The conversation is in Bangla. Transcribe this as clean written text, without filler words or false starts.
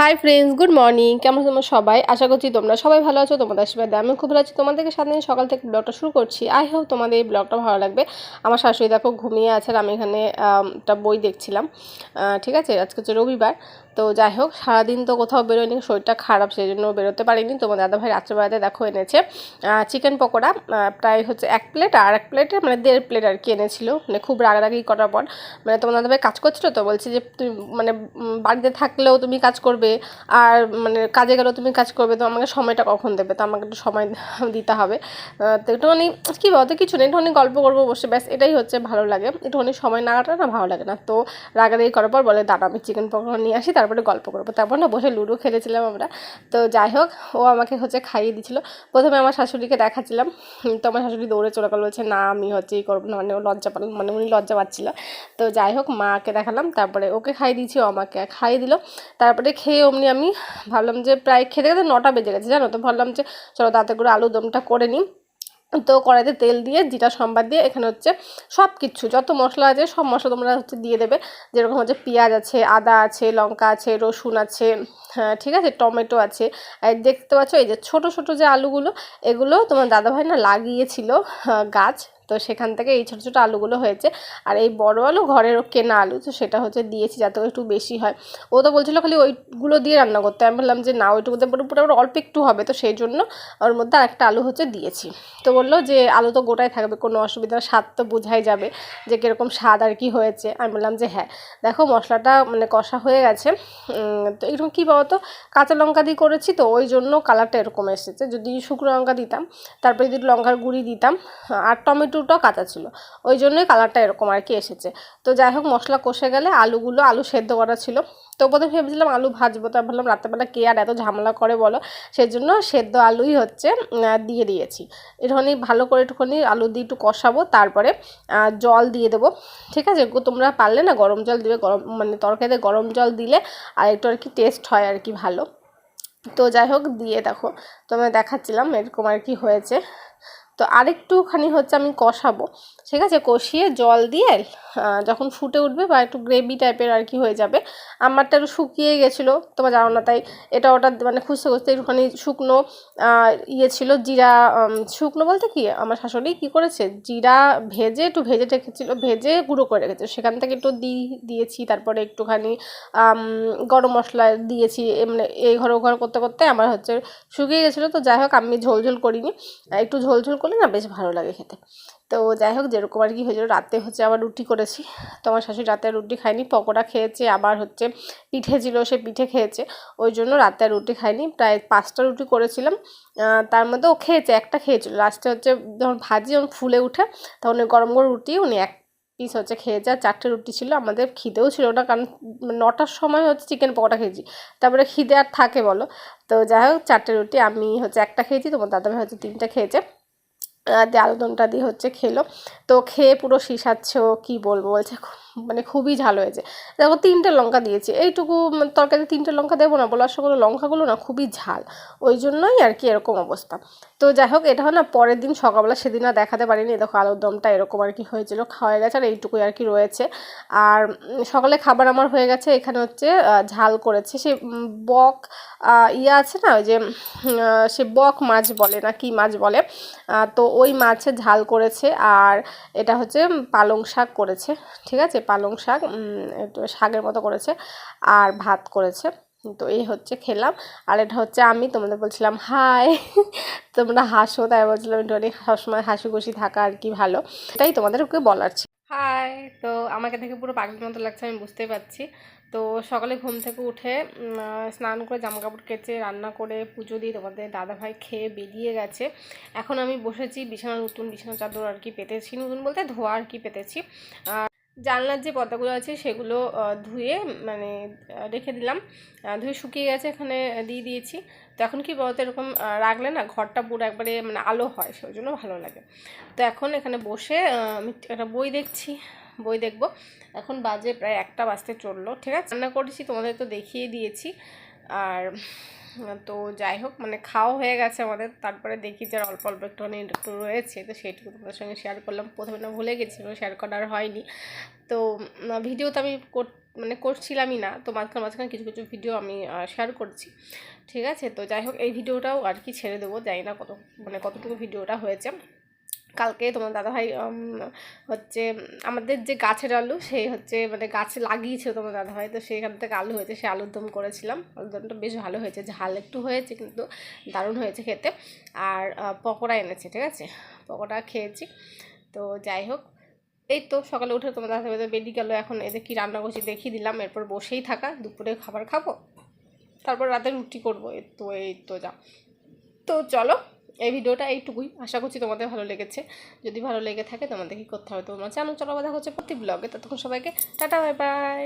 Hi friends, good morning. কেমন তোমরা সবাই? আশা করছি তোমরা সবাই ভালো আছো। তোমাদের আশীর্বাদে আমি খুব ভালো আছি। তোমাদেরকে সাত দিন সকাল থেকে ব্লগটা শুরু করছি। আই হোপ তোমাদের এই ব্লগটা ভালো লাগবে। আমার শাশুড়ি দেখো ঘুমিয়ে আছে আর আমি এখানে একটা বই দেখছিলাম। ঠিক আছে, আজকে হচ্ছে রবিবার। তো যাই হোক, সারাদিন তো কোথাও বেরোয়নি, শরীরটা খারাপ, সেই জন্য বেরোতে পারিনি। তোমার দাদাভাই রাত্রেবেলাতে দেখো এনেছে চিকেন পকোড়া, প্রায় হচ্ছে 1 প্লেট, আর 1 প্লেটে মানে 1.5 প্লেট আর কি এনেছিল। মানে খুব রাগারাগি করার পর মানে তোমার দাদাভাই কাজ করছিল, তো বলছি যে তুমি মানে বাড়িতে থাকলেও তুমি কাজ করবে আর মানে কাজে গেলেও তুমি কাজ করবে, তো আমাকে সময়টা কখন দেবে? তো আমাকে একটু সময় দিতে হবে। তো একটুখানি কী বলতো, কিছু নেই, একটুখানি গল্প করবো বসে, ব্যাস এটাই হচ্ছে ভালো লাগে। একটুখানি সময় না কাটালে না ভালো লাগে না। তো রাগারাগি করার পর বলে দাঁড়া আমি চিকেন পকোড়া নিয়ে আসি, তারপরে গল্প করবো। তারপর না বসে লুডো খেলেছিলাম আমরা। তো যাই হোক, ও আমাকে হচ্ছে খাইয়ে দিচ্ছিলো। প্রথমে আমার শাশুড়িকে দেখাচ্ছিলাম, তো আমার শাশুড়ি দৌড়ে চলে গেল, বলছে না আমি হচ্ছে এই করবো না, মানে ও লজ্জা পাল, মানে উনি লজ্জা পাচ্ছিল। তো যাই হোক, মাকে দেখালাম, তারপরে ওকে খাইয়ে দিয়েছি, ও আমাকে খাইয়ে দিল। তারপরে খেয়ে অমনি আমি ভাবলাম যে প্রায় খেতে খেতে 9টা বেজে গেছে জানো। তো ভাবলাম যে চলো তাতে করে আলুর দমটা করে নিই। তো কড়াইতে তেল দিয়ে জিরা সম্বাদ দিয়ে এখানে হচ্ছে সব কিছু যত মশলা আছে সব মশলা তোমরা হচ্ছে দিয়ে দেবে। যেরকম হচ্ছে পেঁয়াজ আছে, আদা আছে, লঙ্কা আছে, রসুন আছে, হ্যাঁ ঠিক আছে, টমেটো আছে। আর দেখতে পাচ্ছ এই যে ছোট ছোট যে আলুগুলো, এগুলো তোমার দাদাভাই না লাগিয়েছিল গাছ, তো সেখান থেকে এই ছোটো ছোটো আলুগুলো হয়েছে। আর এই বড় আলু ঘরের কেনা আলু, তো সেটা হচ্ছে দিয়েছি যাতে একটু বেশি হয়। ও তো বলছিলো খালি ওইগুলো দিয়ে রান্না করতে, আমি বললাম যে না, ওইটুকুতে পুরো অল্প একটু হবে, তো সেই জন্য ওর মধ্যে আরেকটা আলু হচ্ছে দিয়েছি। তো বললো যে আলু তো গোটাই থাকবে, কোনো অসুবিধা, স্বাদ তো বোঝাই যাবে যে কীরকম স্বাদ আর কি হয়েছে। আমি বললাম যে হ্যাঁ। দেখো মশলাটা মানে কষা হয়ে গেছে। তো এরকম কী বলতো, কাঁচা লঙ্কা দিয়ে করেছি তো ওই জন্য কালারটা এরকম এসেছে। যদি শুকনো লঙ্কা দিতাম, তারপরে যদি লঙ্কার গুঁড়ি দিতাম, আর টমেটোটাও কাঁচা ছিল, ওই জন্যই কালারটা এরকম আর কি এসেছে। তো যাই হোক, মশলা কষে গেলে আলু সেদ্ধ করা ছিল। তো প্রথমে ভেবেছিলাম আলু ভাজবো, তো ভাবলাম রাত্রেবেলা কে আর এত ঝামেলা করে বলো, সেই জন্য সেদ্ধ আলুই হচ্ছে দিয়ে দিয়েছি। একটুখানি ভালো করে একটুখানি আলু দিয়ে একটু কষাবো, তারপরে জল দিয়ে দেবো। ঠিক আছে, তোমরা পারলে না গরম জল দিবে, গরম মানে তরকারিতে গরম জল দিলে আর একটু আর কি টেস্ট হয় আর কি ভালো। তো যাই হোক, দিয়ে দেখো তোমায় দেখাচ্ছিলাম এরকম আর কি হয়েছে। তো আরেকটুখানি হচ্ছে আমি কষাবো, ঠিক আছে, কষিয়ে জল দিয়ে যখন ফুটে উঠবে বা একটু গ্রেভি টাইপের আর কি হয়ে যাবে। আমারটা একটু শুকিয়ে গেছিলো তোমার জানো না, তাই এটা ওটা মানে খুঁজতে খুঁজতে একটুখানি শুকনো ইয়ে ছিল জিরা, শুকনো বলতে কি আমার শাশুড়ি কী করেছে, জিরা ভেজে রেখেছিলো, ভেজে গুঁড়ো করে রেখেছে, সেখান থেকে একটু দিয়েছি। তারপরে একটুখানি গরম মশলা দিয়েছি। এমনি এই ঘর ও ঘর করতে করতে আমার হচ্ছে শুকিয়ে গেছিলো। তো যাই হোক, আমি ঝোল করিনি, একটু ঝোল করলে না বেশ ভালো লাগে খেতে। তো যাই হোক, যেরকম আর কি হয়েছিল, রাতে হচ্ছে আবার রুটি করেছি। তো আমার শাশুড়ি রাতে রুটি খায়নি, পকোড়া খেয়েছে, আবার হচ্ছে পিঠে ছিল, সে পিঠে খেয়েছে, ওই জন্য রাতে আর রুটি খায়নি। প্রায় 5টা রুটি করেছিলাম, তার মধ্যে ও খেয়েছে, একটা খেয়েছিল। লাস্টে হচ্ছে যখন যখন ফুলে উঠে, তখন ওই গরম গরম রুটি উনি 1 পিস হচ্ছে খেয়েছে। আর 4টে রুটি ছিল, আমাদের খিদেও ছিল না, কারণ 9টার সময় হচ্ছে চিকেন পকোড়া খেয়েছি, তারপরে খিদে আর থাকে বলো। তো যাই হোক, 4টে রুটি, আমি হচ্ছে একটা খেয়েছি, তোমার দাদাভাই হচ্ছে 3টে খেয়েছে। দিয়ে আলুদমটা দিয়ে হচ্ছে খেলো। তো খেয়ে পুরো শিসাচ্ছে, ও কী বলবো, বলছে মানে খুবই ঝাল হয়েছে। দেখো 3টে লঙ্কা দিয়েছি, এইটুকু তরকারিতে 3টে লঙ্কা দেবো না বলো, আসলে লঙ্কাগুলো না খুবই ঝাল, ওই জন্যই আর কি এরকম অবস্থা। তো যাই হোক, এটা হয় না পরের দিন সকালবেলা, সেদিন আর দেখাতে পারিনি। দেখো আলুর দমটা এরকম আর কি হয়েছিল, খাওয়া গেছে, আর এইটুকুই আর কি রয়েছে। আর সকালে খাবার আমার হয়ে গেছে। এখানে হচ্ছে ঝাল করেছে সে বক ইয়ে আছে না, ওই যে সে বক মাছ বলে না কি মাছ বলে, তো ওই মাছের ঝাল করেছে। আর এটা হচ্ছে পালং শাক করেছে, ঠিক আছে, পালং শাক একটু শাকের মতো করেছে, আর ভাত করেছে। তো এই হচ্ছে খেলাম। আর এটা হচ্ছে আমি তোমাদের বলছিলাম হাই, তোমরা হাসো, তাই বলছিলাম একটু সবসময় হাসি খুশি থাকা আর কি ভালো, এটাই তোমাদেরকে বলার ছিল। হাই। তো আমাকে দেখে পুরো পাগলের মতো লাগছে, আমি বুঝতেই পারছি। তো সকালে ঘুম থেকে উঠে স্নান করে জামাকাপড় কেচে রান্না করে পুজো দিয়ে তোমাদের দাদাভাই খেয়ে বেরিয়ে গেছে। এখন আমি বসেছি নতুন বিছানা চাদর আর কি পেতেছি, নতুন বলতে ধোয়া আর কি পেতেছি। জানলার যে পর্দাগুলো আছে সেগুলো ধুয়ে মানে রেখে দিলাম, ধুয়ে শুকিয়ে গেছে, এখানে দিয়ে দিয়েছি। তো এখন কি বলতো, এরকম রাখলে না ঘরটা পুরো একবারে মানে আলো হয়, সেই জন্য ভালো লাগে। তো এখন এখানে বসে আমি একটা বই দেখবো। এখন বাজে প্রায় 1টা বাজতে চললো, ঠিক আছে। রান্না করেছি তোমাদের তো দেখিয়ে দিয়েছি। আর তো যাই হোক, মানে খাওয়া হয়ে গেছে আমাদের, তারপরে দেখি যে অল্প অল্প একটুখানি একটু রয়েছে, তো সেইটুকু তোমাদের সঙ্গে শেয়ার করলাম। প্রথমে না ভুলে গেছিলো, শেয়ার করা আর হয়নি। তো ভিডিও তো আমি মানে করছিলামই না, তো মাঝখানে মাঝখানে কিছু কিছু ভিডিও আমি শেয়ার করছি, ঠিক আছে। তো যাই হোক, এই ভিডিওটাও আর কি ছেড়ে দেবো, জানি না মানে কতটুকু ভিডিওটা হয়েছে। কালকে তোমার দাদাভাই হচ্ছে আমাদের যে গাছের আলু, সেই হচ্ছে মানে গাছে লাগিয়েছিল তোমার দাদাভাই, তো সেইখান থেকে আলু হয়েছে, সে আলুর দম করেছিলাম। আলুর দমটা বেশ ভালো হয়েছে, ঝাল একটু হয়েছে কিন্তু দারুণ হয়েছে খেতে। আর পকোড়া এনেছে, ঠিক আছে, পকোড়া খেয়েছি। তো যাই হোক, এই তো সকালে উঠে তোমার দাদাভাই বেরিয়ে গেলো, এখন এদের কি রান্না করছি দেখিয়ে দিলাম। এরপর বসেই থাকা, দুপুরে খাবার খাবো, তারপর রাতে রুটি করবো, এই তো যা। তো চলো, এই ভিডিওটা এইটুকুই, আশা করছি তোমাদের ভালো লেগেছে। যদি ভালো লেগে থাকে তোমাদের কী করতে হবে তোমরা জানো। চলো, দেখা হচ্ছে প্রতি ব্লগে, ততক্ষণ সবাইকে টাটা, বাই বাই।